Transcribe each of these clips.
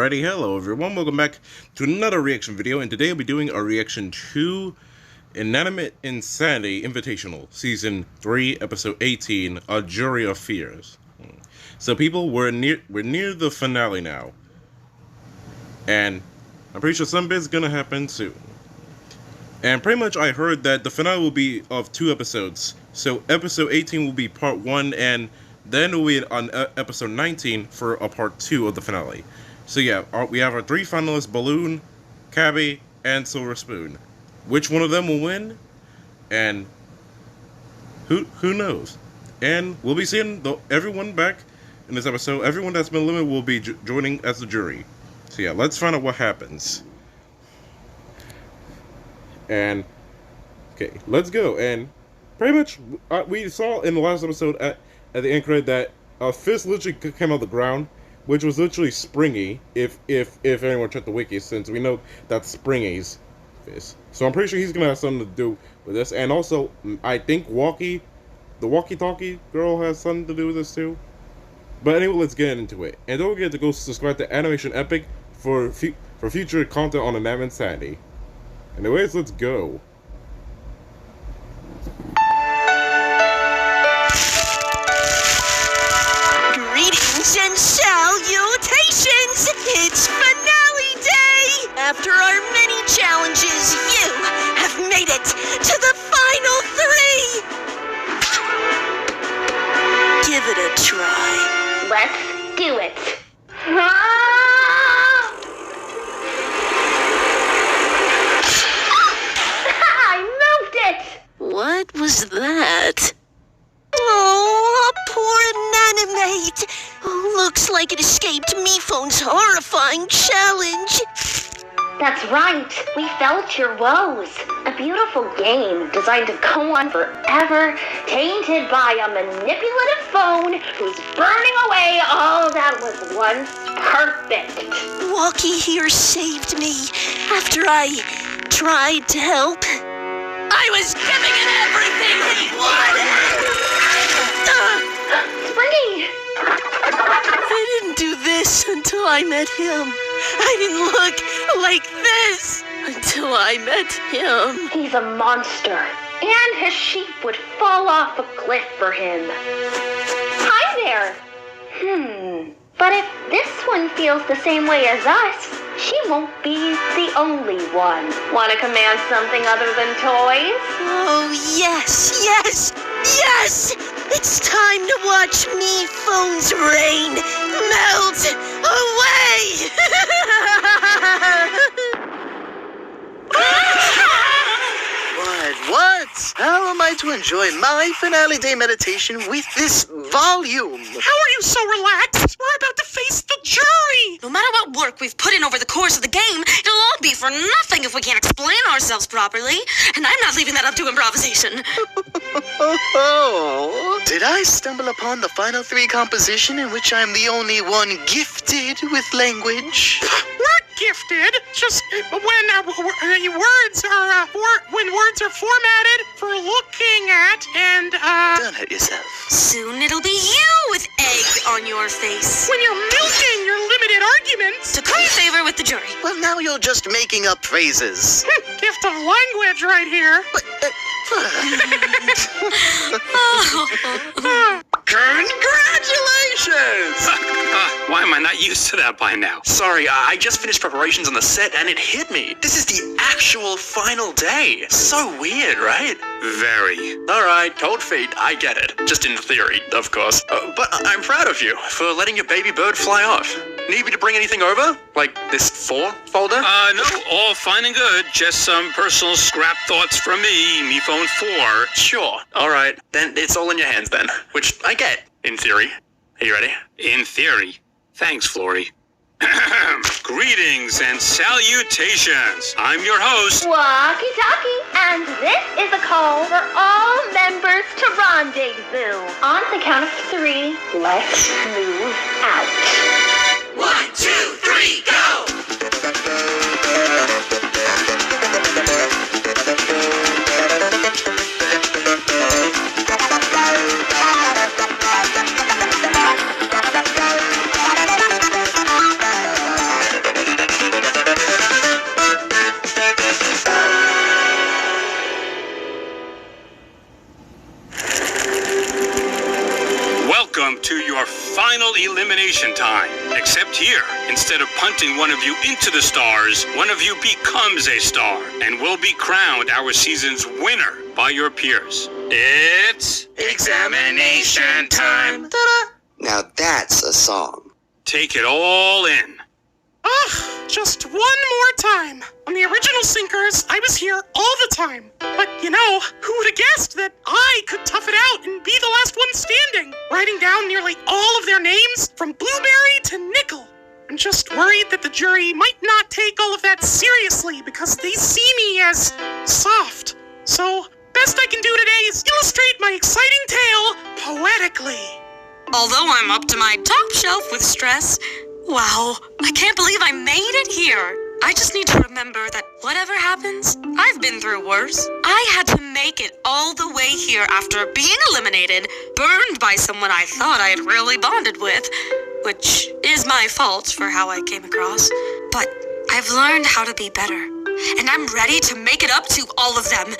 Alrighty, hello everyone, welcome back to another reaction video, and today I'll be doing a reaction to Inanimate Insanity Invitational, Season 3, Episode 18, A Jury of Fears. So people, we're near the finale now, and I'm pretty sure some bit's gonna happen soon. And pretty much I heard that the finale will be of 2 episodes, so Episode 18 will be Part 1, and then we'll be on Episode 19 for a Part 2 of the finale. So yeah, we have our 3 finalists, Balloon, Cabby, and Silver Spoon. Which one of them will win? And who knows? And we'll be seeing everyone back in this episode. Everyone that's been eliminated will be joining as the jury. So yeah, let's find out what happens. And okay, let's go. And pretty much we saw in the last episode at the end credit that a fist literally came out of the ground, which was literally Springy, if anyone checked the wiki, since we know that's Springy's fist. So I'm pretty sure he's gonna have something to do with this. And also, I think the walkie-talkie girl has something to do with this too. But anyway, let's get into it. And don't forget to go subscribe to Animation Epic for future content on Inanimate Insanity. Anyways, let's go. Greetings and salutations! It's finale day! After our many challenges, you have made it to the final 3! Give it a try. Let's do it. I moved it! What was that? Oh, poor Inanimate. Oh, looks like it escaped MePhone's horrifying challenge. That's right. We felt your woes. A beautiful game designed to go on forever, tainted by a manipulative phone who's burning away all that was once perfect. Walkie here saved me after I tried to help. I was giving it everything he wanted! Springy! I didn't do this until I met him. I didn't look like this until I met him. He's a monster, and his sheep would fall off a cliff for him. Hi there! But if this one feels the same way as us, she won't be the only one. Want to command something other than toys? Oh, yes, yes, yes! It's time to watch MePhone's reign melt away! What? How am I to enjoy my finale day meditation with this volume? How are you so relaxed? We're about to face the jury! No matter what work we've put in over the course of the game, it'll all be for nothing if we can't explain ourselves properly. And I'm not leaving that up to improvisation. Oh, did I stumble upon the final 3 composition in which I'm the only one gifted with language? We're gifted, just when words are formatted for looking at and, Don't hurt yourself. Soon it'll be you with egg on your face. when you're milking your limited arguments. To curry favor with the jury. Well, now you're just making up phrases. Gift of language right here. Congratulations! Why am I not used to that by now? Sorry, I just finished preparations on the set and it hit me. This is the actual final day. So weird, right? Very. Alright, cold feet, I get it. Just in theory, of course. But I'm proud of you for letting your baby bird fly off. Need me to bring anything over? Like this 4 folder? No, all fine and good. Just some personal scrap thoughts from me phone 4. Sure. Alright, then it's all in your hands then. Which I get, in theory. Are you ready? In theory. Thanks, Flory. Greetings and salutations. I'm your host. Walkie-talkie, and this is a call for all members to rendezvous. On the count of 3, let's move out. 1, 2, 3, go! Welcome to your final elimination time. Except here, instead of punting one of you into the stars, one of you becomes a star and will be crowned our season's winner by your peers. It's Examination time. Ta-da! Now that's a song. Take it all in. Ugh, just one more time. On the original Sinkers, I was here all the time. But, you know, who would have guessed that I could tough it out and be the last one standing? Writing down nearly all of their names, from Blueberry to Nickel. I'm just worried that the jury might not take all of that seriously because they see me as soft. So, best I can do today is illustrate my exciting tale poetically. Although I'm up to my top shelf with stress, wow, I can't believe I made it here. I just need to remember that whatever happens, I've been through worse. I had to make it all the way here after being eliminated, burned by someone I thought I had really bonded with, which is my fault for how I came across. But I've learned how to be better, and I'm ready to make it up to all of them.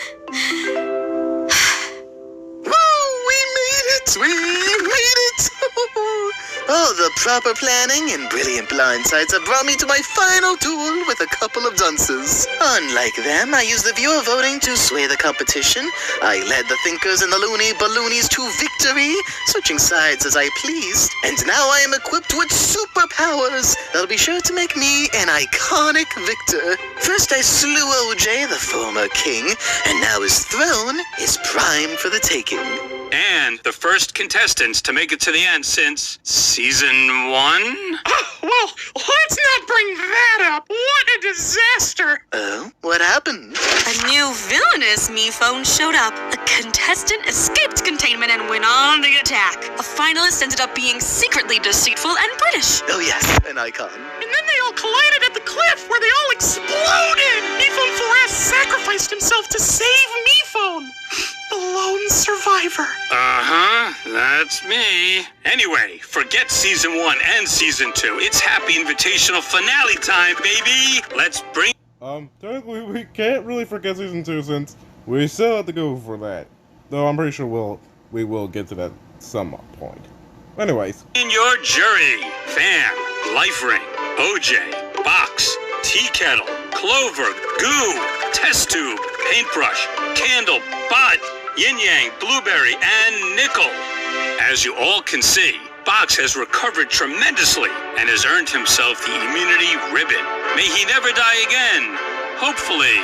We made it! Oh, the proper planning and brilliant blindsides have brought me to my final duel with a couple of dunces. Unlike them, I used the viewer voting to sway the competition. I led the thinkers and the loony balloonies to victory, switching sides as I pleased. And now I am equipped with superpowers that'll be sure to make me an iconic victor. First I slew OJ, the former king, and now his throne is primed for the taking. And the first contestants to make it to the end since season 1? Oh, well, let's not bring that up. What a disaster. Oh, what happened? A new villainous me phone showed up. A contestant escaped containment and went on the attack. A finalist ended up being secretly deceitful and British. Oh yes, an icon. And then they all collided at the cliff where they all exploded. MePhone 4S sacrificed himself to save MePhone, the lone survivor. That's me. Anyway, forget season 1 and season 2. It's happy invitational finale time, baby. Let's bring... Technically we can't really forget season 2 since we still have to go for that. Though I'm pretty sure we will get to that some point. Anyways. in your jury. Fan, Life Ring, OJ, Box, Tea Kettle, Clover, Goo, Test Tube, Paintbrush, Candle, Bot, Yin Yang, Blueberry, and Nickel. As you all can see, Box has recovered tremendously and has earned himself the immunity ribbon. May he never die again. Hopefully.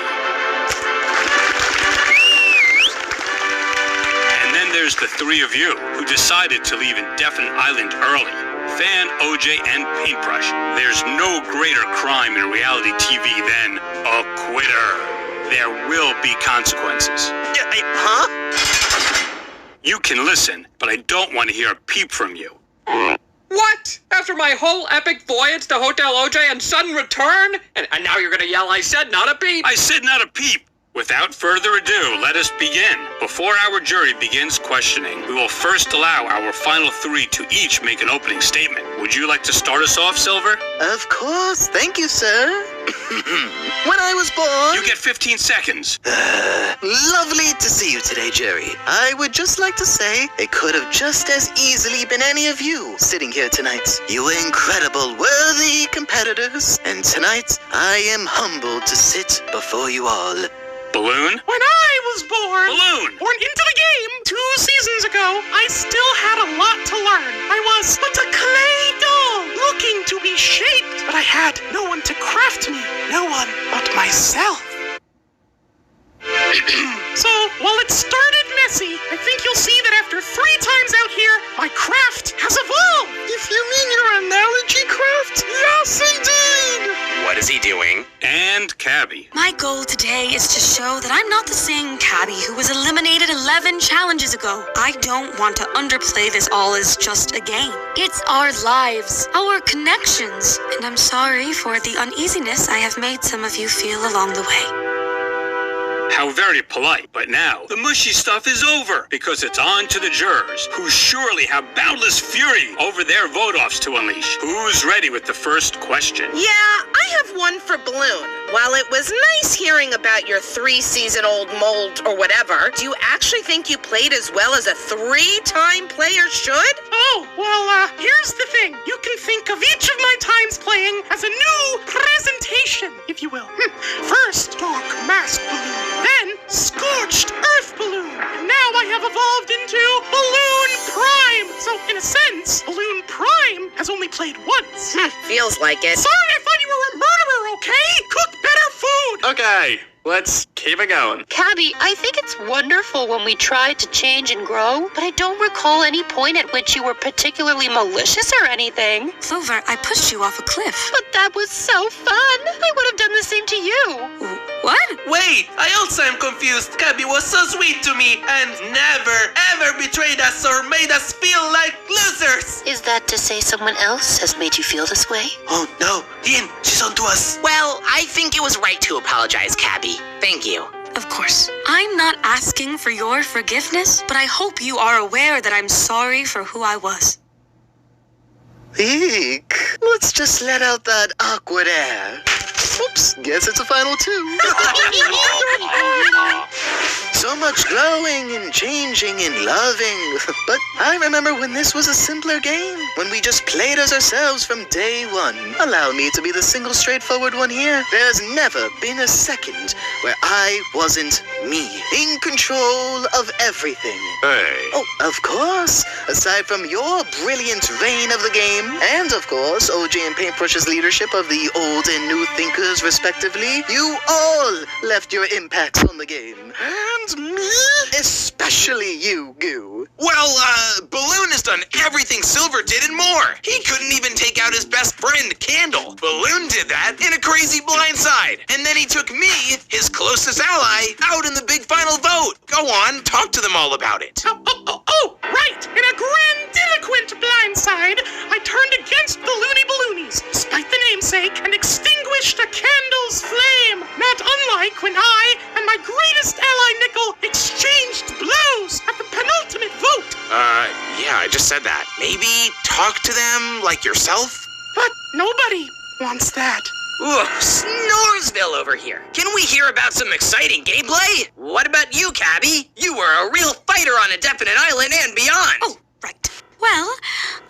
And then there's the three of you who decided to leave Indefinite Island early. Fan, OJ, and Paintbrush. There's no greater crime in reality TV than a quitter. There will be consequences. You can listen, but I don't want to hear a peep from you. What? After my whole epic voyage to Hotel OJ and sudden return? And now you're gonna yell, I said not a peep? I said not a peep. Without further ado, let us begin. Before our jury begins questioning, we will first allow our final three to each make an opening statement. Would you like to start us off, Silver? Of course, thank you, sir. When I was born... You get 15 seconds. Lovely to see you today, Jerry. I would just like to say it could have just as easily been any of you sitting here tonight. You were incredible, worthy competitors, and tonight I am humbled to sit before you all. Balloon? When I was born... Balloon! Born into the game 2 seasons ago, I still had a lot to learn. I was but a clay doll, looking to be shaped. But I had no one to craft me, no one but myself. So, while it started messy, I think you'll see that after 3 times out here, my craft has evolved. If you mean your analogy craft? Yes, indeed! What is he doing? And Cabby. My goal today is to show that I'm not the same Cabby who was eliminated 11 challenges ago. I don't want to underplay this all as just a game. It's our lives, our connections, and I'm sorry for the uneasiness I have made some of you feel along the way. How very polite. But now, the mushy stuff is over, because it's on to the jurors, who surely have boundless fury over their vote-offs to unleash. Who's ready with the first question? Yeah, I have one for Balloon. while it was nice hearing about your 3-season-old mold or whatever, do you actually think you played as well as a 3-time player should? Oh, well, here's the thing. You can think of each of my times playing as a new presentation, if you will. First, Dark Mask Balloon, then Scorched Earth Balloon, and now I have evolved into Balloon Prime. So, in a sense, Balloon Prime has only played once. Feels like it. Sorry, I thought you were a murderer, okay? Cook better food! Okay, let's keep it going. Cabby, I think it's wonderful when we try to change and grow, but I don't recall any point at which you were particularly malicious or anything. Clover, I pushed you off a cliff. But that was so fun. I would have done the same to you. What? Wait, I also am confused. Gabby was so sweet to me and never, ever betrayed us or made us feel like losers. Is that to say someone else has made you feel this way? Oh no, Ian, she's on to us. Well, I think it was right to apologize, Cabby. Thank you. Of course. I'm not asking for your forgiveness, but I hope you are aware that I'm sorry for who I was. Eek. Let's just let out that awkward air. Oops, guess it's a final 2. So much growing and changing and loving. But I remember when this was a simpler game, when we just played as ourselves from day one. Allow me to be the single straightforward one here. There's never been a second where I wasn't me, in control of everything. Hey. Oh, of course. Aside from your brilliant reign of the game, and of course, OJ and Paintbrush's leadership of the old and new thinkers, respectively, you all left your impacts on the game. And me? Especially you, Goo. Well, Balloon has done everything Silver did and more. He couldn't even take out his best friend, Candle. Balloon did that in a crazy blindside. And then he took me, his closest ally, out in the big final vote. Go on, talk to them all about it. Oh, right! In a grandiloquent blindside, I turned against the Looney Balloonies, spite the namesake, and extinguished a candle's flame. Not unlike when I and my greatest ally, Nickel, exchanged blows at the penultimate vote. Yeah, I just said that. Maybe talk to them like yourself? But nobody wants that. Ugh, Snoresville over here. Can we hear about some exciting gameplay? What about you, Cabby? You were a real fighter on a definite island and beyond. Oh, right. Well,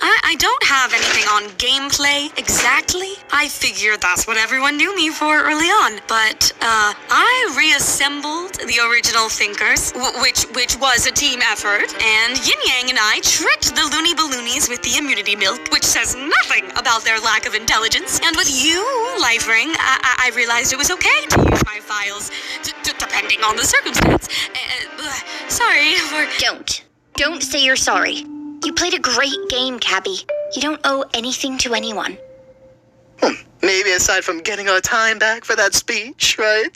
I don't have anything on gameplay exactly. I figured that's what everyone knew me for early on. But I reassembled the original Thinkers, which was a team effort. And Yin Yang and I tricked the Looney Balloonies with the immunity milk, which says nothing about their lack of intelligence. And with you, Life Ring, I realized it was okay to use my files, depending on the circumstance. Sorry for... Don't say you're sorry. You played a great game, Cabby. You don't owe anything to anyone. Maybe aside from getting our time back for that speech, right?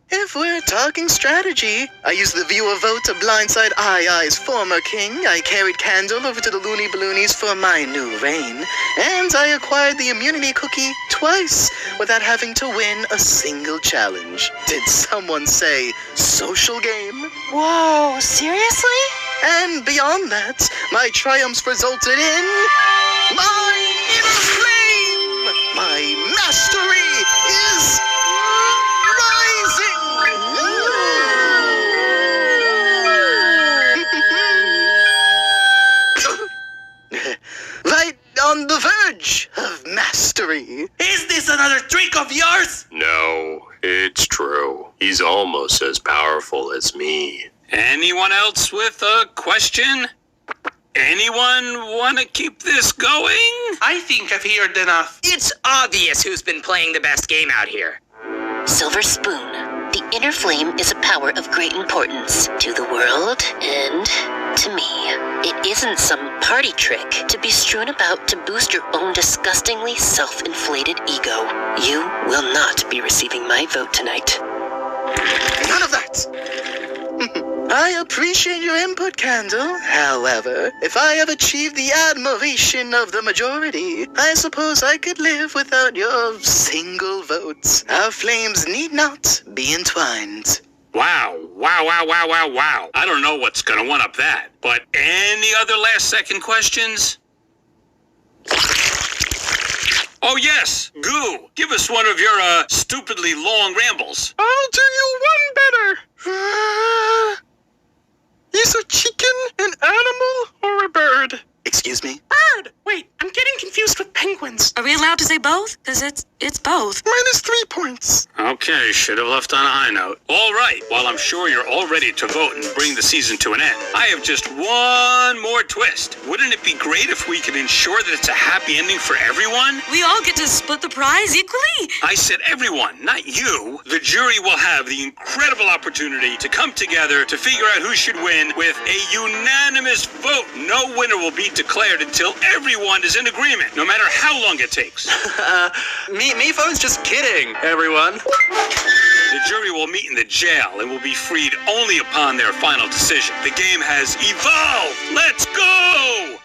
If we're talking strategy, I used the viewer vote to blindside Ai's former king. I carried Candle over to the Looney Balloonies for my new reign. And I acquired the immunity cookie twice without having to win a single challenge. Did someone say social game? Whoa, seriously? And beyond that, my triumphs resulted in my inner flame! My mastery is rising! Right on the verge of mastery. Is this another trick of yours? No, it's true. He's almost as powerful as me. Anyone else with a question? Anyone want to keep this going? I think I've heard enough. It's obvious who's been playing the best game out here. Silver Spoon. The inner flame is a power of great importance to the world and to me. It isn't some party trick to be strewn about to boost your own disgustingly self-inflated ego. You will not be receiving my vote tonight. None of that! I appreciate your input, Candle. However, if I have achieved the admiration of the majority, I suppose I could live without your single votes. Our flames need not be entwined. Wow. I don't know what's gonna one-up that. But any other last-second questions? Oh, yes. Goo, give us one of your, stupidly long rambles. I'll do you one better. Is a chicken an animal or a bird? Excuse me? Bird! Wait, I'm getting confused with penguins. Are we allowed to say both? Because it's both. Minus 3 points. Okay, should have left on a high note. All right, while I'm sure you're all ready to vote and bring the season to an end, I have just one more twist. Wouldn't it be great if we could ensure that it's a happy ending for everyone? We all get to split the prize equally. I said everyone, not you. The jury will have the incredible opportunity to come together to figure out who should win with a unanimous vote. No winner will be declared until everyone is in agreement, no matter how long it takes. Me phone's just kidding, everyone. The jury will meet in the jail and will be freed only upon their final decision. The game has evolved. Let's go!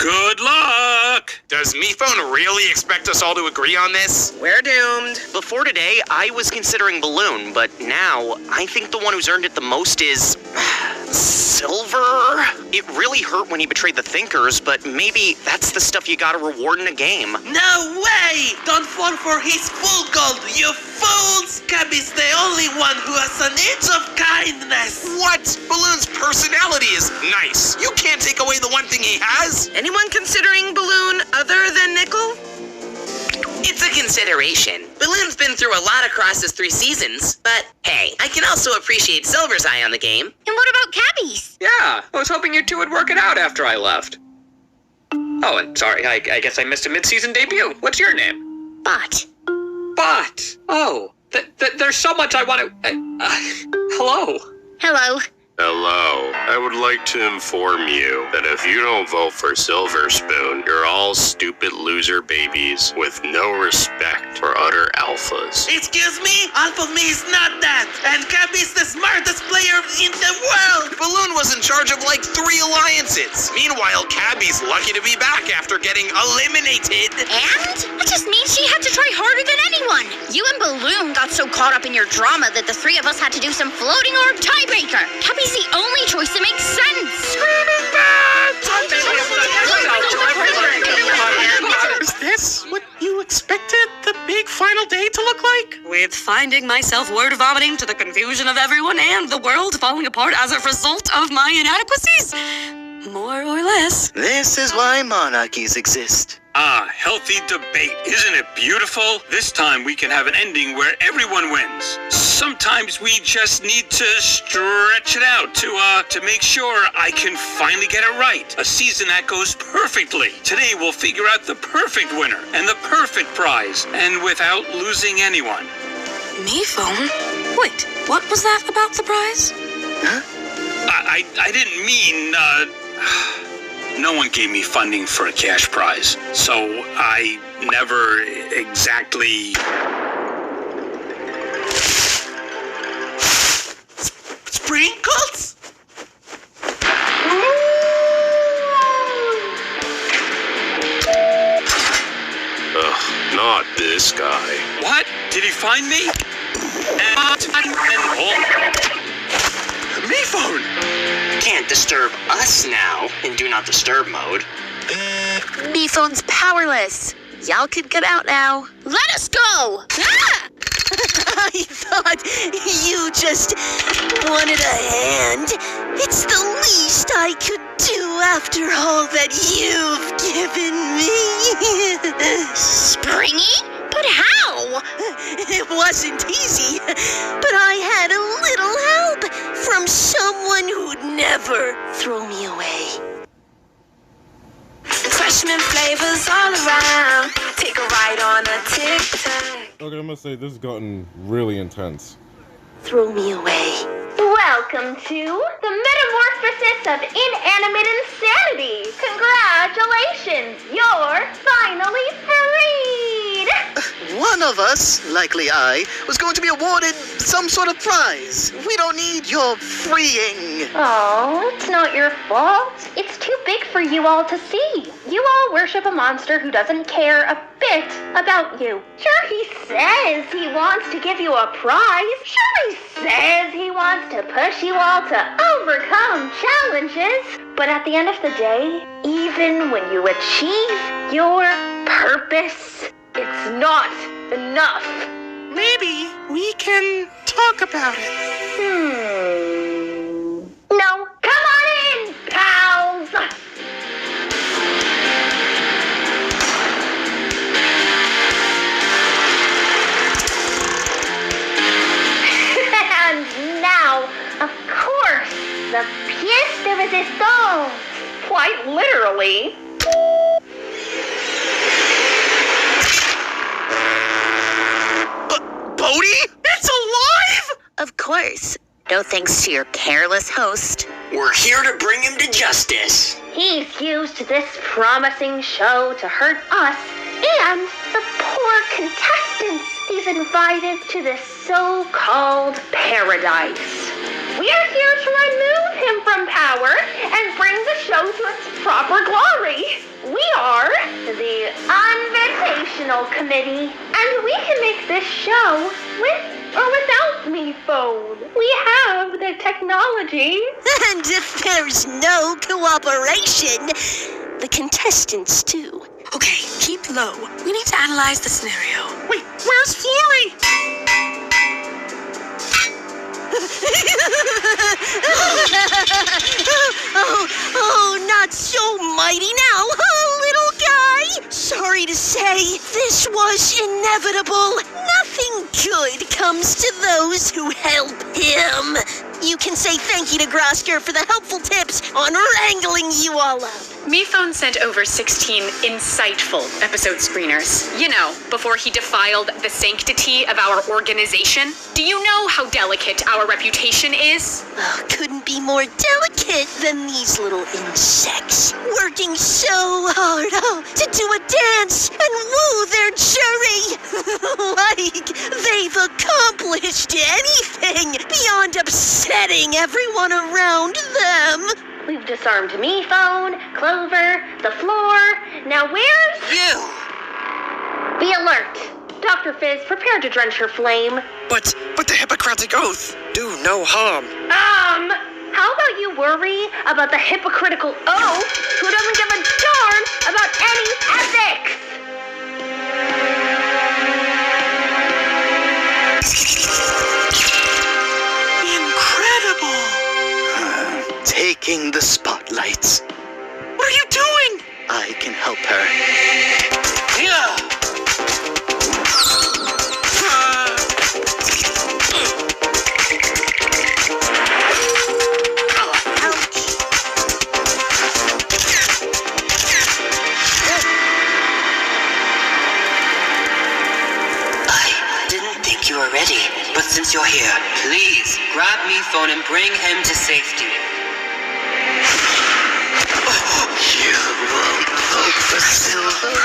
Good luck! Does MePhone really expect us all to agree on this? We're doomed. Before today, I was considering Balloon, but now I think the one who's earned it the most is Silver. It really hurt when he betrayed the Thinkers, but maybe that's the stuff you gotta reward in a game. No way! Don't fall for his full gold, you fools! Cabby's the only one who has an inch of kindness. What? Balloon's personality is nice. You can't take away the one thing he has. Anyone considering Balloon other than Nickel? It's a consideration. Balloon's been through a lot across his 3 seasons, but hey, I can also appreciate Silver's eye on the game. And what about Cabby's? Yeah, I was hoping you two would work it out after I left. Oh, and sorry, I guess I missed a mid-season debut. What's your name? Bot. Bot. Oh, there's so much I want to... hello. Hello. Hello. I would like to inform you that if you don't vote for Silver Spoon, you're all stupid loser babies with no respect for utter alphas. Excuse me? Alpha me is not that. And Cabby's the smartest player in the world. Balloon was in charge of like 3 alliances. Meanwhile, Cabby's lucky to be back after getting eliminated. And? That just means she had to try harder than anyone. You and Balloon got so caught up in your drama that the 3 of us had to do some floating orb tiebreaker. Cabby's the only choice that makes sense. Screaming bats! Is this what you expected the big final day to look like? With finding myself word vomiting to the confusion of everyone and the world falling apart as a result of my inadequacies? More or less. This is why monarchies exist. Ah, healthy debate. Isn't it beautiful? This time we can have an ending where everyone wins. Sometimes we just need to stretch it out to make sure I can finally get it right. A season that goes perfectly. Today we'll figure out the perfect winner and the perfect prize, and without losing anyone. Me phone? Wait, what was that about the prize? Huh? I didn't mean, no one gave me funding for a cash prize, so I never exactly... Sprinkles? Ugh, not this guy. What? Did he find me? Me phone! Can't disturb us now in Do Not Disturb mode. Me phone's powerless. Y'all can get out now. Let us go! Ah! I thought you just wanted a hand. It's the least I could do after all that you've given me. Springy? But how? It wasn't easy, but I had a little help from someone who'd never throw me away. Freshman flavors all around. Take a ride on a tic-tac. Okay, I must say, this has gotten really intense. Throw me away. Welcome to the Metamorphosis of Inanimate Insanity. Congratulations, you're finally freed. One of us, likely I, was going to be awarded some sort of prize. We don't need your freeing. Oh, it's not your fault. It's too big for you all to see. You all worship a monster who doesn't care a bit about you. Sure, he says he wants to give you a prize. Sure, he says he wants to push you all to overcome challenges. But at the end of the day, even when you achieve your purpose, it's not enough. Maybe we can talk about it. No, come on in, pals! And now, of course, the pièce de résistance. Quite literally. Bodhi? It's alive? Of course. No thanks to your careless host. We're here to bring him to justice. He's used this promising show to hurt us and the poor contestants he's invited to this so-called paradise. We are here to remove him from power and bring the show to its proper glory. We are the Invitational Committee, and we can make this show with or without me phone. We have the technology. And if there's no cooperation, the contestants do. Okay, keep low. We need to analyze the scenario. Wait, where's Flory? Oh, not so mighty now, little guy. Sorry to say, this was inevitable. Nothing good comes to those who help him. You can say thank you to Grosker for the helpful tips on wrangling you all up. MePhone sent over 16 insightful episode screeners. You know, before he defiled the sanctity of our organization. Do you know how delicate our reputation is? Oh, couldn't be more delicate than these little insects. Working so hard, to do a dance and woo their jury. Like they've accomplished anything beyond upsetting everyone around them. We've disarmed me phone, Clover, the floor. Now where's... You! Be alert. Dr. Fizz, prepare to drench her flame. But the Hippocratic Oath. Do no harm. How about you worry about the hypocritical oath who doesn't give a darn about any ethics? Incredible! Taking the spotlights. What are you doing? I can help her. Yeah! You are ready, but since you're here, please grab MePhone and bring him to safety. You won't vote for Silver?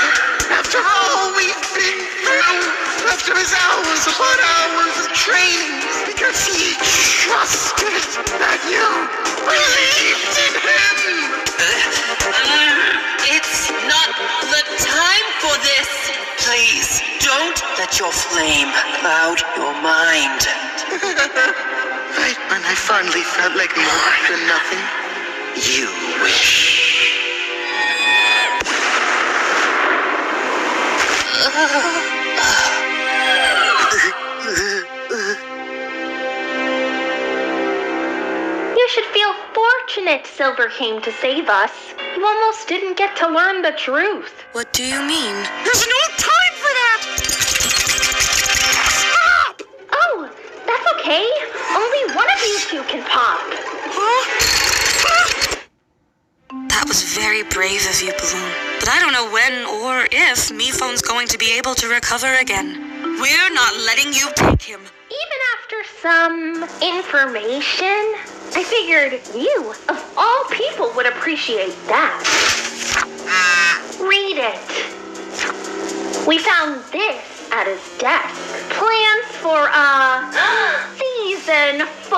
After all we've been through, after his hours upon hours of training, because he trusted that you believed in him. It's not the time for this. Please, don't let your flame cloud your mind. Right when I finally felt like more than nothing, you wish. You should feel fortunate Silver came to save us. You almost didn't get to learn the truth. What do you mean? There's no time for that! Stop! Oh, that's okay. Only one of you two can pop. That was very brave of you, Balloon. But I don't know when or if MePhone's going to be able to recover again. We're not letting you take him. Even after some information, I figured you, of all people, would appreciate that. Read it. We found this at his desk. Plans for, Season 4.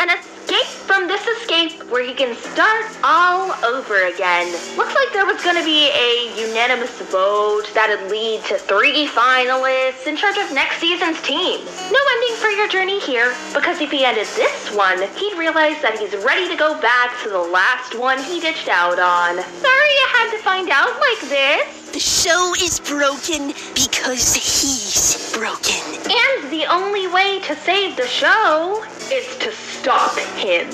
An escape from this escape where he can start all over again. Looks like there was gonna be a unanimous vote that'd lead to 3 finalists in charge of next season's team. No ending for your journey here, because if he ended this one, he'd realize that he's ready to go back to the last one he ditched out on. Sorry you had to find out like this. The show is broken because he's broken. And the only way to save the show is to stop him.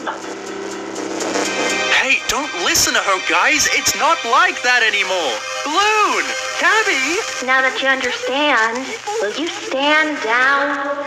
Hey, don't listen to her, guys. It's not like that anymore. Balloon! Tabby! Now that you understand, will you stand down?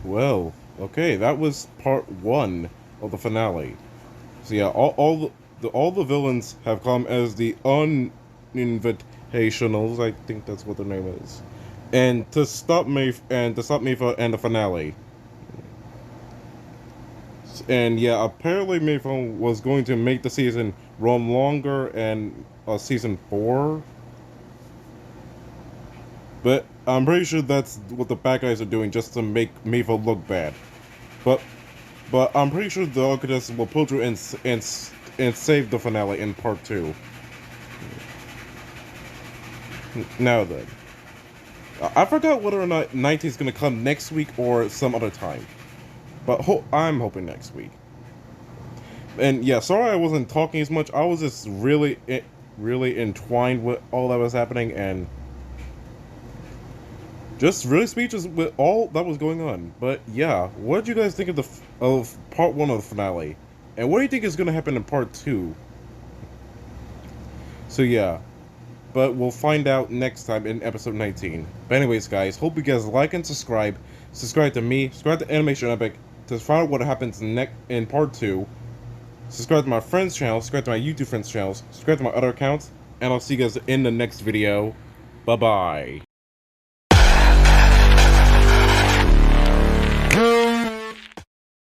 Well, okay, that was part 1 of the finale. So yeah, all the villains have come as the Invitationals, I think that's what their name is, and to stop me and the finale. And yeah, apparently Mayfa was going to make the season run longer and season 4. But I'm pretty sure that's what the bad guys are doing, just to make Mayfa look bad. But I'm pretty sure the Architects will pull through and save the finale in part 2. Now then, I forgot whether or not 19 is gonna come next week or some other time, but I'm hoping next week. And yeah, sorry I wasn't talking as much. I was just really entwined with all that was happening and just really speechless with all that was going on. But yeah, what did you guys think of part 1 of the finale? And what do you think is going to happen in part 2? So yeah, but we'll find out next time in episode 19. But anyways guys, hope you guys like and subscribe. Subscribe to me, subscribe to Animation Epic to find out what happens in part 2. Subscribe to my friends' channel, subscribe to my YouTube friends' channels, subscribe to my other accounts, and I'll see you guys in the next video. Bye-bye.